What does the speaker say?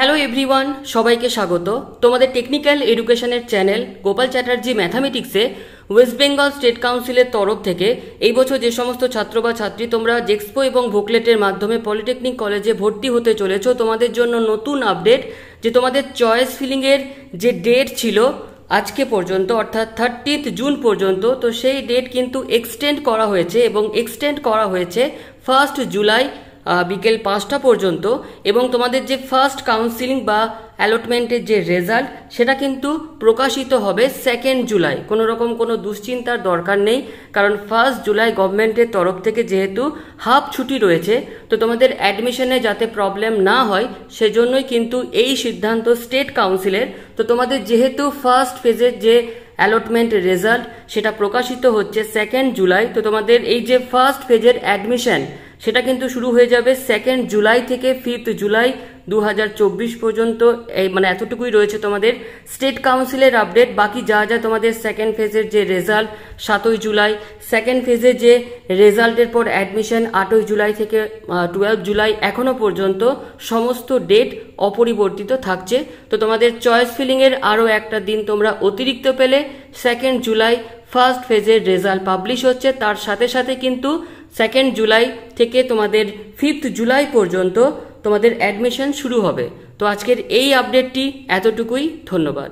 Hello everyone, সবাইকে স্বাগত তোমাদের টেকনিক্যাল এডুকেশনের চ্যানেল গোপাল চ্যাটার্জি ম্যাথামেটিক্সে ওয়েস্ট বেঙ্গল স্টেট কাউন্সিলের তরফ থেকে এই বছর যে সমস্ত ছাত্র বা ছাত্রী তোমরা জেক্সপো এবং ভোকলেটের মাধ্যমে পলিটেকনিক কলেজে ভর্তি হতে চলেছো, তোমাদের জন্য নতুন আপডেট যে তোমাদের চয়েস ফিলিংয়ের যে ডেট ছিল আজকে পর্যন্ত অর্থাৎ 30 জুন পর্যন্ত, তো সেই ডেট কিন্তু এক্সটেন্ড করা হয়েছে এবং এক্সটেন্ড করা হয়েছে 1 জুলাই বিকেল 5টা পর্যন্ত। এবং তোমাদের যে ফার্স্ট কাউন্সিলিং বা অ্যালটমেন্টের যে রেজাল্ট সেটা কিন্তু প্রকাশিত হবে 2 জুলাই। কোনো রকম কোনো দুশ্চিন্তার দরকার নেই, কারণ 1 জুলাই গভর্নমেন্টের তরফ থেকে যেহেতু হাফ ছুটি রয়েছে, তো তোমাদের অ্যাডমিশনে যাতে প্রবলেম না হয় সেজন্যই কিন্তু এই সিদ্ধান্ত স্টেট কাউন্সিলের। তো তোমাদের যেহেতু ফার্স্ট ফেজের যে অ্যালটমেন্ট রেজাল্ট সেটা প্রকাশিত হচ্ছে 2 জুলাই, তো তোমাদের এই যে ফার্স্ট ফেজের অ্যাডমিশন সেটা কিন্তু শুরু হয়ে যাবে 2 জুলাই থেকে 5 জুলাই 2024 পর্যন্ত। এই মানে এতটুকুই রয়েছে তোমাদের স্টেট কাউন্সিলের আপডেট। বাকি যা যা তোমাদের সেকেন্ড ফেজের যে রেজাল্ট 7 জুলাই, সেকেন্ড ফেজে যে রেজাল্টের পর অ্যাডমিশন 8 জুলাই থেকে 12 জুলাই, এখনো পর্যন্ত সমস্ত ডেট অপরিবর্তিত থাকছে। তো তোমাদের চয়েস ফিলিংয়ের আরও একটা দিন তোমরা অতিরিক্ত পেলে। 2 জুলাই ফার্স্ট ফেজের রেজাল্ট পাবলিশ হচ্ছে, তার সাথে সাথে কিন্তু 2 জুলাই থেকে তোমাদের 5 জুলাই পর্যন্ত তোমাদের অ্যাডমিশন শুরু হবে। তো আজকের এই আপডেটটি এতটুকুই, ধন্যবাদ।